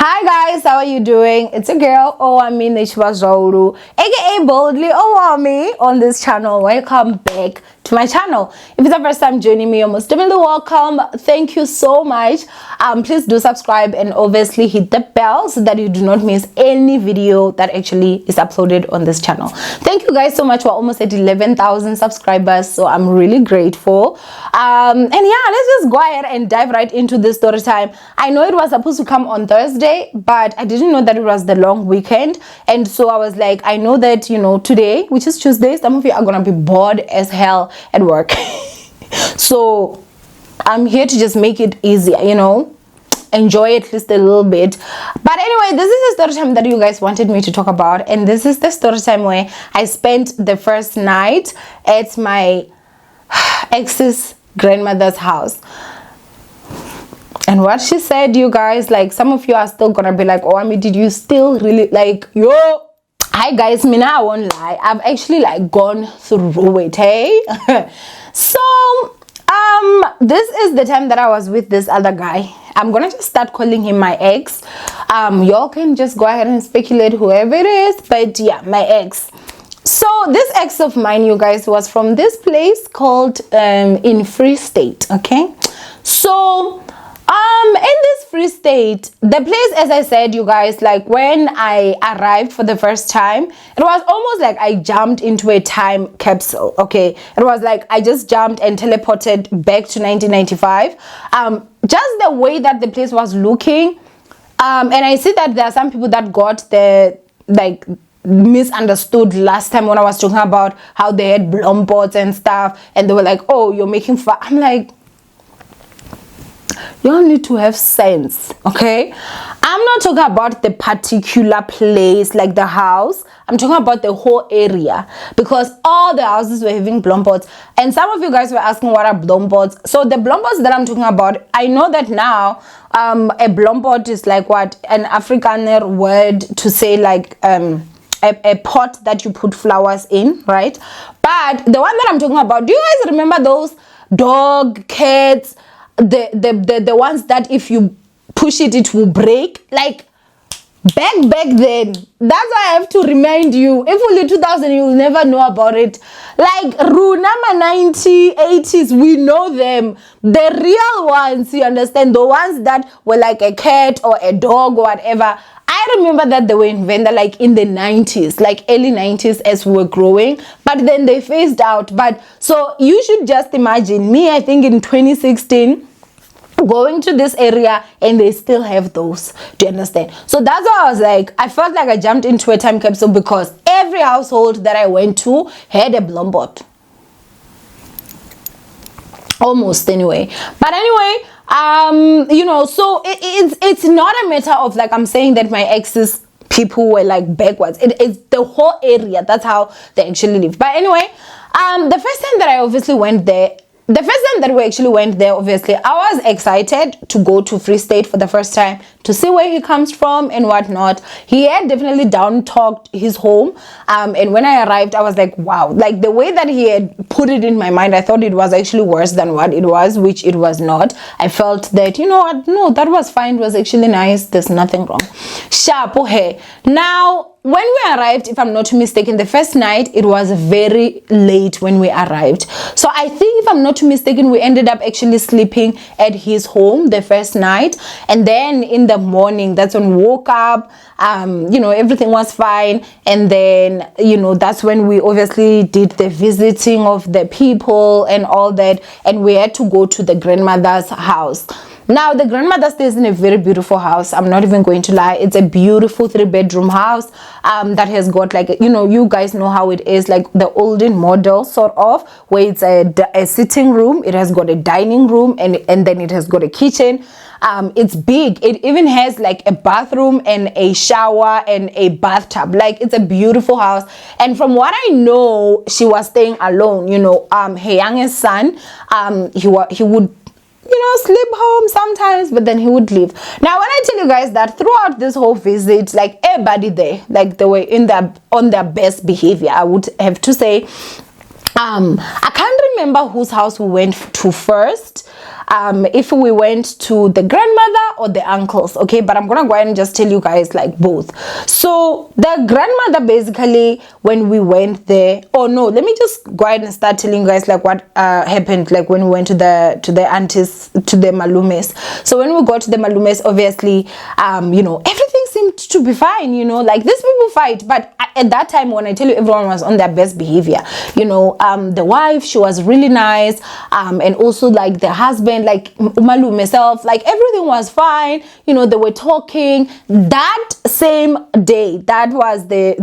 Hi guys, how are you doing? It's a girl, Owamie, aka Boldly Owamie on this channel. Welcome back to my channel. If it's the first time joining me, you're most definitely welcome. Thank you so much. Please do subscribe and obviously hit the bell so that you do not miss any video that actually is uploaded on this channel. Thank you guys so much. We're almost at 11,000 subscribers, so I'm really grateful. And yeah, let's just go ahead and dive right into this story time. I know it was supposed to come on Thursday, but I didn't know that it was the long weekend, and so I was like, I know that, you know, today, which is Tuesday, some of you are gonna be bored as hell at work. So I'm here to just make it easier, you know, enjoy at least a little bit. But anyway, this is a story time that you guys wanted me to talk about, and this is the story time where I spent the first night at my ex's grandmother's house. And what she said, you guys, like, some of you are still gonna be like, oh, I mean, did you still really, like, yo? Hi guys, Mina, I won't lie, I've actually like gone through it, hey? So this is the time that I was with this other guy. I'm gonna just start calling him my ex. Y'all can just go ahead and speculate whoever it is, but yeah, my ex. So this ex of mine, you guys, was from this place called in Free State, okay? So in this Free State, the place, as I said, you guys, like when I arrived for the first time, it was almost like I jumped into a time capsule, okay? It was like I just jumped and teleported back to 1995. Just the way that the place was looking, and I see that there are some people that got the, like, misunderstood last time when I was talking about how they had blombots and stuff, and they were like, oh, you're making fun. I'm like, you all need to have sense, okay? I'm not talking about the particular place, like the house. I'm talking about the whole area, because all the houses were having blombots. And some of you guys were asking what are blombots. So the blombots that I'm talking about, I know that now a blombot is like what, an Afrikaner word to say like a pot that you put flowers in, right? But the one that I'm talking about, do you guys remember those dog, cats, the ones that if you push it, it will break? Like back then, that's why I have to remind you, if only 2000 you will never know about it. Like Runama 90s, 80s, we know them, the real ones, you understand, the ones that were like a cat or a dog or whatever. I remember that they were invented like in the 90s, like early 90s as we were growing, but then they phased out. But so you should just imagine me, I think in 2016, going to this area and they still have those. Do you understand? So that's why I was like, I felt like I jumped into a time capsule, because every household that I went to had a blombot. Almost, anyway. But anyway, you know, so it's not a matter of like I'm saying that my ex's people were like backwards. It's the whole area. That's how they actually live. But anyway, the first time that I obviously went there, the first time that we actually went there, obviously, I was excited to go to Free State for the first time, to see where he comes from and whatnot. He had definitely down-talked his home. And when I arrived, I was like, wow. Like the way that he had put it in my mind, I thought it was actually worse than what it was, which it was not. I felt that, you know what, no, that was fine. It was actually nice. There's nothing wrong. Sharp, okay. Now, when we arrived, if I'm not mistaken, the first night, it was very late when we arrived. So I think, if I'm not mistaken, we ended up actually sleeping at his home the first night. And then in the morning, that's when we woke up, you know, everything was fine. And then, you know, that's when we obviously did the visiting of the people and all that. And we had to go to the grandmother's house. Now, the grandmother stays in a very beautiful house. I'm not even going to lie. It's a beautiful 3-bedroom house that has got, like, you know, you guys know how it is, like the olden model sort of, where it's a sitting room. It has got a dining room, and then it has got a kitchen. It's big. It even has like a bathroom and a shower and a bathtub. Like, it's a beautiful house. And from what I know, she was staying alone. You know, her youngest son, he would, you know, sleep home sometimes, but then he would leave. Now, when I tell you guys that throughout this whole visit, like everybody there, like they were on their best behavior, I would have to say. I can't remember whose house we went to first. if we went to the grandmother or the uncles, okay? But I'm gonna go ahead and just tell you guys like both. So the grandmother, basically, when we went there, oh no, let me just go ahead and start telling you guys like what happened like when we went to the aunties, to the malumes. So when we got to the malumes, obviously, you know, everything seemed to be fine, you know, like these people fight, but at that time, when I tell you, everyone was on their best behavior, you know. The wife, she was really nice, and also like the husband, like Umalu myself, like everything was fine, you know. They were talking that same day. That was the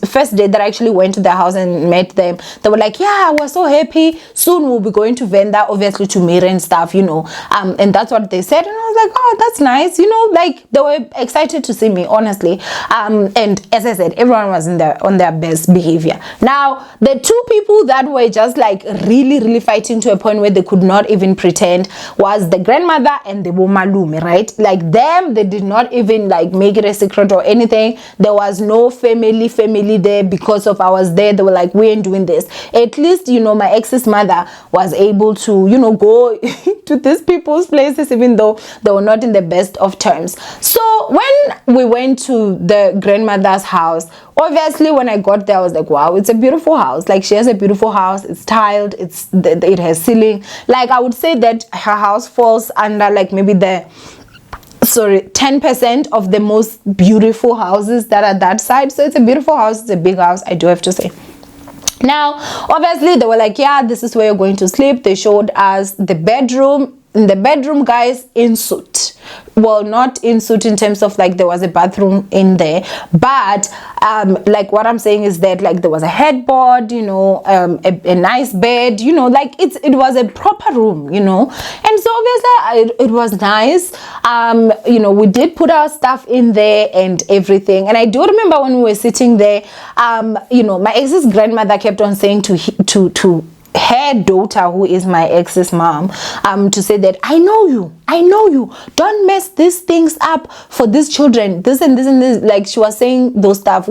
first day that I actually went to their house and met them. They were like, yeah, we're so happy, soon we'll be going to Venda, obviously, to Miri and stuff, you know. And that's what they said, and I was like, oh, that's nice, you know, like they were excited to see me, honestly. And as I said, everyone was on their best behavior. Now, the two people that were just like really fighting to a point where they could not even pretend was the grandmother and the womalume, right? Like them, they did not even like make it a secret or anything. There was no family there because of I was there. They were like, we ain't doing this. At least, you know, my ex's mother was able to, you know, go to these people's places, even though they were not in the best of terms. So when we went to the grandmother's house, obviously when I got there, I was like, wow, it's a beautiful house. Like she has a beautiful house. It's tiled. It has ceiling. Like I would say that her house falls under like maybe 10% of the most beautiful houses that are that side. So it's a beautiful house. It's a big house, I do have to say. Now, obviously they were like, yeah, this is where you're going to sleep. They showed us the bedroom. In the bedroom, guys, in suit. Well, not in suit in terms of like there was a bathroom in there, but like what I'm saying is that like there was a headboard, you know, a nice bed, you know, like it was a proper room, you know. And so obviously it was nice. You know, we did put our stuff in there and everything. And I do remember when we were sitting there, you know, my ex's grandmother kept on saying to her daughter, who is my ex's mom, to say that I know you, don't mess these things up for these children, this and this and this. Like she was saying those stuff.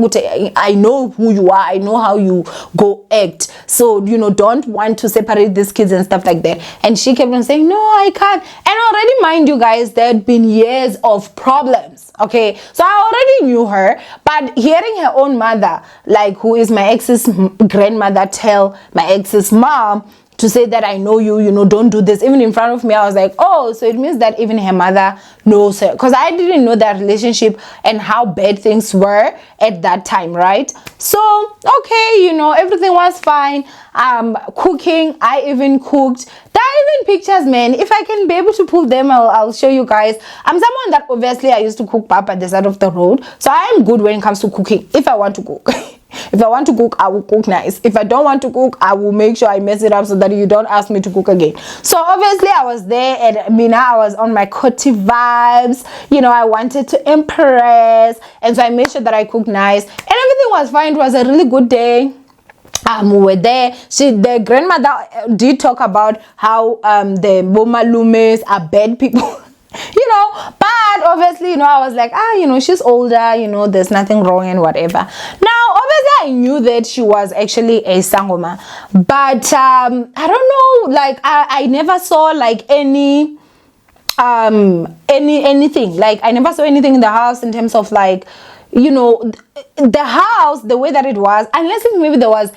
I know who you are, I know how you go act, so you know, don't want to separate these kids and stuff like that. And she kept on saying, no, I can't. And already, mind you guys, there had been years of problems, okay? So I already knew her, but hearing her own mother, like who is my ex's grandmother, tell my ex's mom to say that I know you, you know, don't do this, even in front of me, I was like, oh, so it means that even her mother knows her, because I didn't know that relationship and how bad things were at that time, right? So okay, you know, everything was fine. Cooking, I even cooked. There are even pictures, man. If I can be able to pull them, I'll show you guys. I'm someone that obviously I used to cook pap at the side of the road, so I am good when it comes to cooking if I want to cook. If I want to cook, I will cook nice. If I don't want to cook, I will make sure I mess it up so that you don't ask me to cook again. So obviously I was there, and Mina, I was on my Coty vibes. You know, I wanted to impress, and so I made sure that I cooked nice, and everything was fine. It was a really good day. We were there. The grandmother did talk about how the Bomalumes are bad people. You know, but obviously, you know, I was like, you know, she's older, you know, there's nothing wrong and whatever. Now, obviously, I knew that she was actually a Sangoma, but I don't know, like, I never saw like anything. Like, I never saw anything in the house in terms of like, you know, the house, the way that it was, unless maybe there was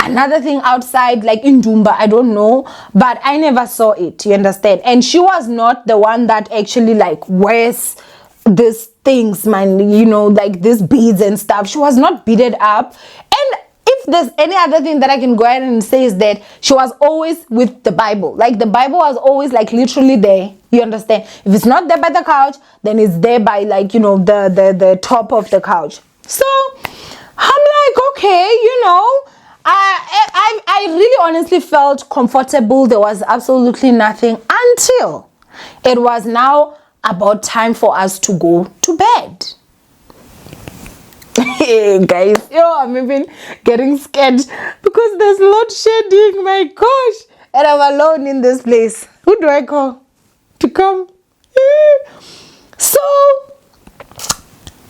another thing outside, like in Dumba, I don't know, but I never saw it, you understand? And she was not the one that actually like wears these things, man, you know, like these beads and stuff. She was not beaded up. And if there's any other thing that I can go ahead and say is that she was always with the Bible. Like the Bible was always like literally there, you understand? If it's not there by the couch, then it's there by like, you know, the top of the couch. So I'm like, okay, you know, I really honestly felt comfortable. There was absolutely nothing until it was now about time for us to go to bed. Hey guys, I'm even getting scared because there's load shedding, my gosh, and I'm alone in this place. Who do I call to come? So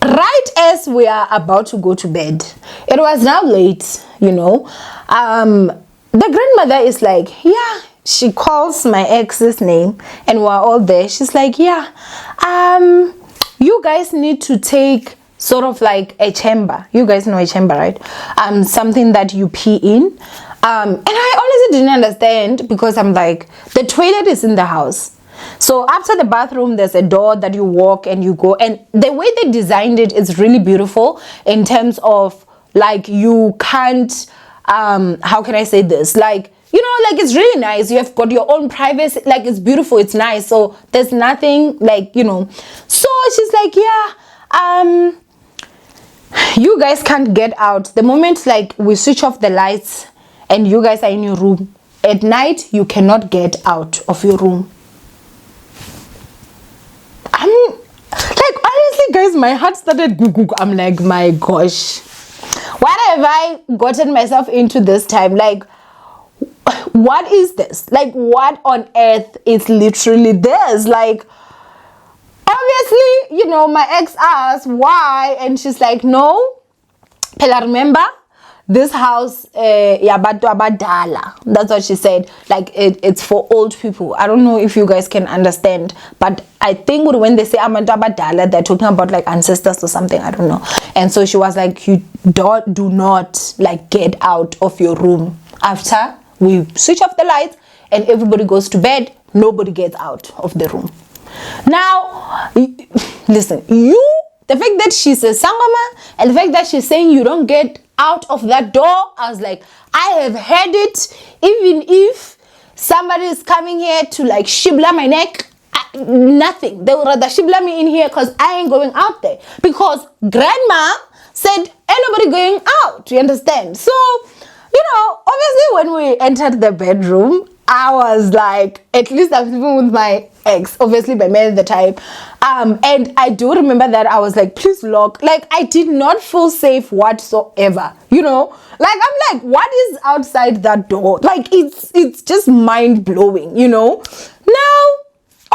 right as we are about to go to bed, it was now late, you know. The grandmother is like, yeah, she calls my ex's name, and we're all there. She's like, yeah, you guys need to take sort of like a chamber. You guys know a chamber, right? Something that you pee in. And I honestly didn't understand, because I'm like, the toilet is in the house. So after the bathroom, there's a door that you walk and you go. And the way they designed it is really beautiful in terms of like, you can't, how can I say this? Like, you know, like, it's really nice. You have got your own privacy. Like, it's beautiful. It's nice. So there's nothing like, you know. So she's like, yeah, you guys can't get out. The moment like we switch off the lights and you guys are in your room at night, you cannot get out of your room. I'm like, honestly guys, my heart started goo. I'm like, my gosh, what have I gotten myself into this time? Like, what is this? Like, what on earth is literally this? Like, obviously, you know, my ex asked why, and she's like, no, Pela, remember, this house, that's what she said. Like, it's for old people. I don't know if you guys can understand, but I think when they say abantu abadala, they're talking about like ancestors or something. I don't know. And so she was like, you do not like get out of your room after we switch off the lights and everybody goes to bed. Nobody gets out of the room. Now, listen, the fact that she's a Sangoma and the fact that she's saying you don't get out of that door, I was like, I have heard it. Even if somebody is coming here to like shibla my neck, nothing. They would rather shibla me in here, because I ain't going out there. Because grandma said, ain't nobody going out. You understand? So, you know, obviously when we entered the bedroom, I was like, at least I'm sleeping with my ex, obviously my man at the time. And I do remember that I was like, please lock. Like, I did not feel safe whatsoever, you know? Like, I'm like, what is outside that door? Like, it's just mind-blowing, you know? Now,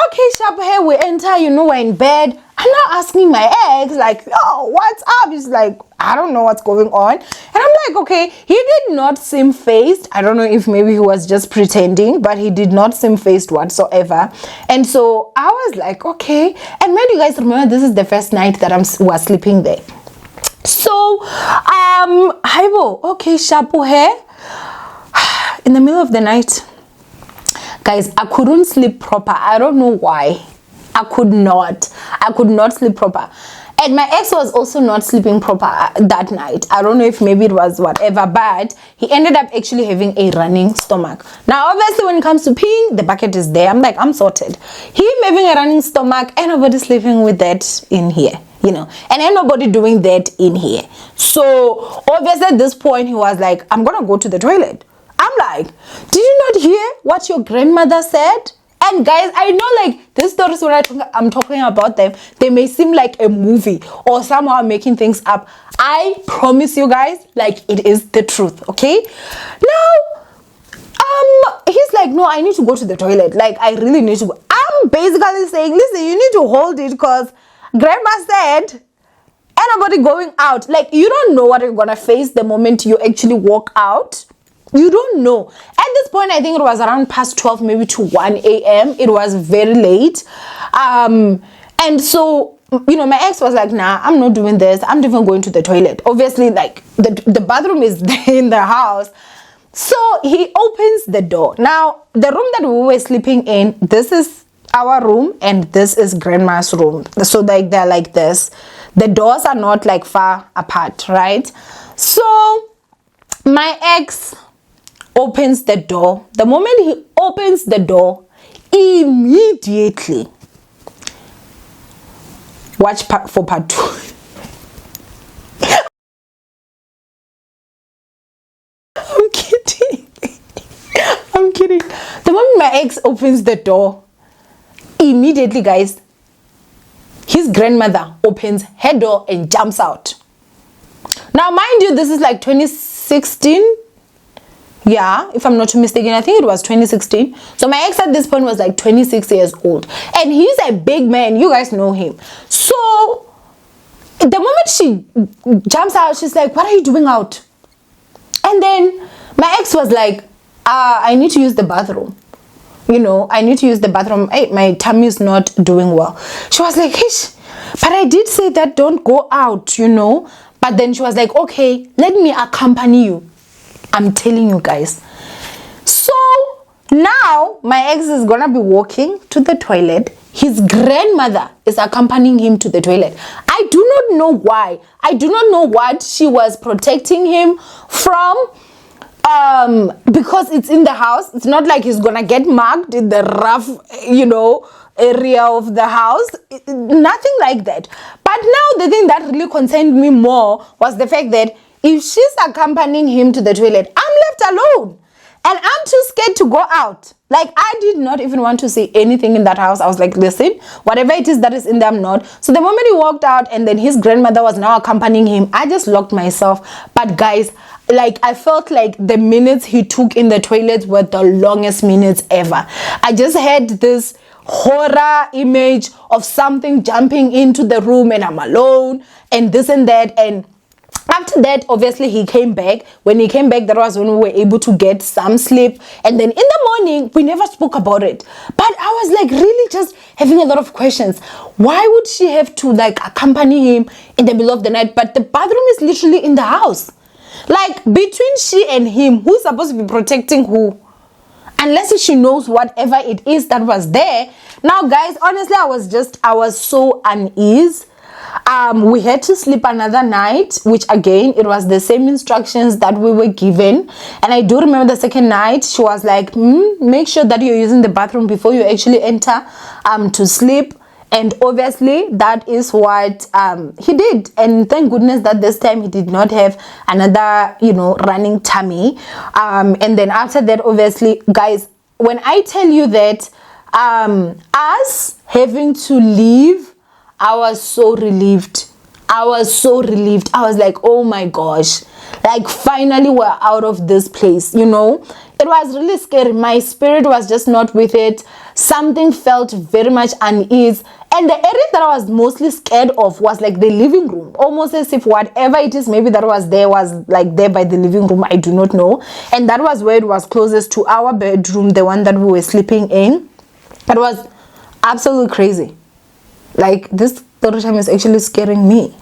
okay, sharp hair, we enter, you know, we're in bed. I'm not asking my ex, like, oh, what's up? He's like, I don't know what's going on. And I'm like, okay, he did not seem phased. I don't know if maybe he was just pretending, but he did not seem phased whatsoever. And so I was like, okay. And when you guys remember, this is the first night that was sleeping there. So, Haibo, okay, shampoo hair. In the middle of the night, guys, I couldn't sleep proper. I don't know why. I could not sleep proper. And my ex was also not sleeping proper that night. I don't know if maybe it was whatever, but he ended up actually having a running stomach. Now, obviously, when it comes to peeing, the bucket is there. I'm like, I'm sorted. Him having a running stomach, and nobody sleeping with that in here, you know, and ain't nobody doing that in here. So, obviously, at this point, he was like, I'm gonna go to the toilet. I'm like, did you not hear what your grandmother said? And guys, I know like these stories when I'm talking about them, they may seem like a movie or somehow I'm making things up. I promise you guys, like, it is the truth, okay? Now, he's like, no, I need to go to the toilet. Like, I really need to go. I'm basically saying, listen, you need to hold it, because grandma said, anybody going out, like, you don't know what you're gonna face the moment you actually walk out. You don't know. At this point, I think it was around past 12, maybe to 1 a.m. It was very late. And so, you know, my ex was like, nah, I'm not doing this. I'm even going to the toilet. Obviously, like, the bathroom is in the house. So he opens the door. Now, the room that we were sleeping in, this is our room and this is grandma's room. So, like, they're like this. The doors are not, like, far apart, right? So, my ex opens the door. The moment he opens the door, immediately, watch for part 2. I'm kidding. I'm kidding. The moment my ex opens the door, immediately, guys, his grandmother opens her door and jumps out. Now, mind you, this is like 2016. Yeah, if I'm not mistaken, I think it was 2016. So my ex at this point was like 26 years old. And he's a big man. You guys know him. So the moment she jumps out, she's like, what are you doing out? And then my ex was like, I need to use the bathroom. you know, I need to use the bathroom. Hey, my tummy is not doing well. She was like, Hish, but I did say that don't go out, you know. But then she was like, okay, let me accompany you. I'm telling you guys. So now my ex is gonna be walking to the toilet. His grandmother is accompanying him to the toilet. I do not know why. I do not know what she was protecting him from. Because it's in the house. It's not like he's gonna get mugged in the rough, you know, area of the house. Nothing like that. But now the thing that really concerned me more was the fact that if she's accompanying him to the toilet, I'm left alone. And I'm too scared to go out. Like, I did not even want to see anything in that house. I was like, listen, whatever it is that is in there, I'm not. So the moment he walked out and then his grandmother was now accompanying him, I just locked myself. But guys, like, I felt like the minutes he took in the toilet were the longest minutes ever. I just had this horror image of something jumping into the room and I'm alone and this and that. And after that, obviously, he came back. When he came back, that was when we were able to get some sleep. And then in the morning, we never spoke about it. But I was like really just having a lot of questions. Why would she have to like accompany him in the middle of the night? But the bathroom is literally in the house. Like, between she and him, who's supposed to be protecting who? Unless she knows whatever it is that was there. Now, guys, honestly, I was so uneasy. We had to sleep another night, which again, it was the same instructions that we were given. And I do remember the second night, she was like, make sure that you're using the bathroom before you actually enter to sleep. And obviously, that is what he did. And thank goodness that this time he did not have another, you know, running tummy. And then after that, obviously, guys, when I tell you that us having to leave, I was so relieved. I was like, oh my gosh, like finally we're out of this place, you know. It was really scary. My spirit was just not with it. Something felt very much unease. And the area that I was mostly scared of was like the living room. Almost as if whatever it is maybe that was there was like there by the living room. I do not know. And that was where it was closest to our bedroom, the one that we were sleeping in. It was absolutely crazy. Like, this StoryTime is actually scaring me.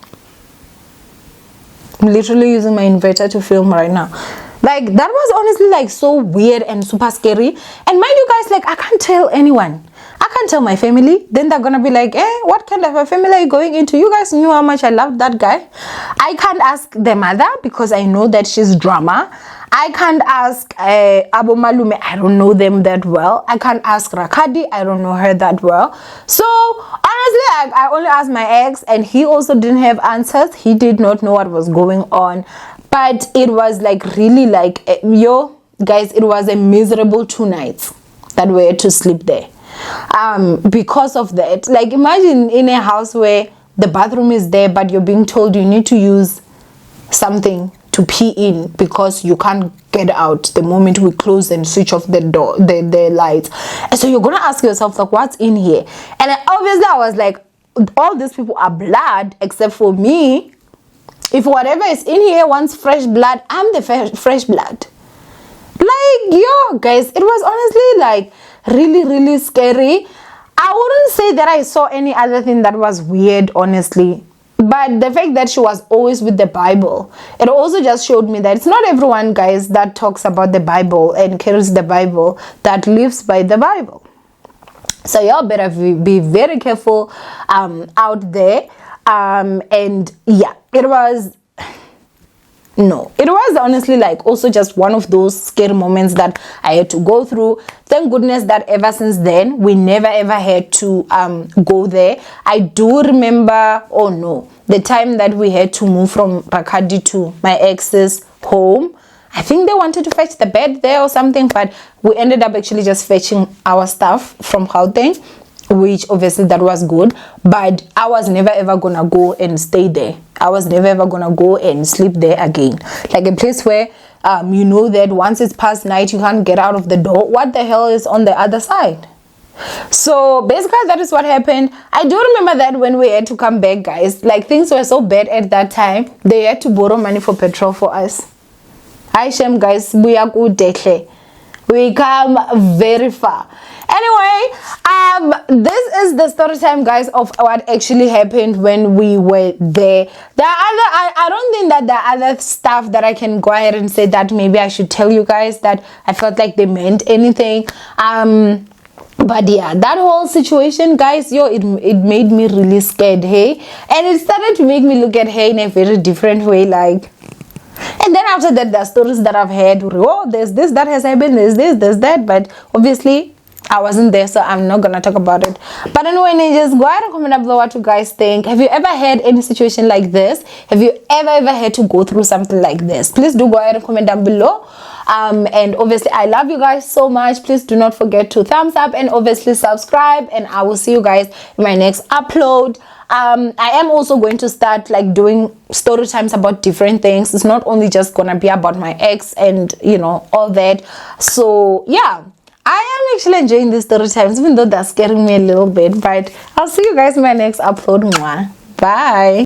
I'm literally using my inverter to film right now. Like, that was honestly like so weird and super scary. And mind you guys, like, I can't tell anyone. I can't tell my family. Then they're gonna be like, what kind of a family are you going into? You guys knew how much I loved that guy. I can't ask the mother because I know that she's drama. I can't ask Abo Malume. I don't know them that well. I can't ask Rakadi. I don't know her that well. So honestly, I only asked my ex, and he also didn't have answers. He did not know what was going on. But it was like really like, yo guys, it was a miserable 2 nights that we had to sleep there. Because of that, like, imagine in a house where the bathroom is there, but you're being told you need to use something to pee in because you can't get out the moment we close and switch off the door, the lights. And so you're gonna ask yourself, like, what's in here? And obviously I was like, all these people are blood except for me. If whatever is in here wants fresh blood, I'm the fresh blood. Like, yo guys, it was honestly like really, really scary. I wouldn't say that I saw any other thing that was weird, honestly. But the fact that she was always with the Bible, it also just showed me that it's not everyone, guys, that talks about the Bible and carries the Bible, that lives by the Bible. So y'all better be very careful out there. And yeah, it was honestly like also just one of those scary moments that I had to go through. Thank goodness that ever since then we never ever had to go there. I do remember, the time that we had to move from Rakadi to my ex's home. I think they wanted to fetch the bed there or something, but we ended up actually just fetching our stuff from Gauteng, which obviously that was good. But I was never ever gonna go and stay there. I was never ever gonna go and sleep there again. Like a place where you know that once it's past night you can't get out of the door. What the hell is on the other side? So basically that is what happened. I do remember that when we had to come back, guys, like things were so bad at that time. They had to borrow money for petrol for us. Hi Shem, guys, we are good. we come very far. Anyway, this is the story time, guys, of what actually happened when we were there. I don't think that there are other stuff that I can go ahead and say that maybe I should tell you guys that I felt like they meant anything. But yeah, that whole situation, guys, it made me really scared, hey, and it started to make me look at her in a very different way, like. And then after that, there are stories that I've heard. Oh, there's this that has happened, there's that, but obviously I wasn't there, so I'm not gonna talk about it. But anyway, just go ahead and comment down below what you guys think. Have you ever had any situation like this? Have you ever had to go through something like this? Please do go ahead and comment down below. And obviously I love you guys so much. Please do not forget to thumbs up and obviously subscribe, and I will see you guys in my next upload. I am also going to start like doing story times about different things. It's not only just gonna be about my ex and all that. So yeah, I am actually enjoying these story times, even though they're scaring me a little bit. But I'll see you guys in my next upload. Bye.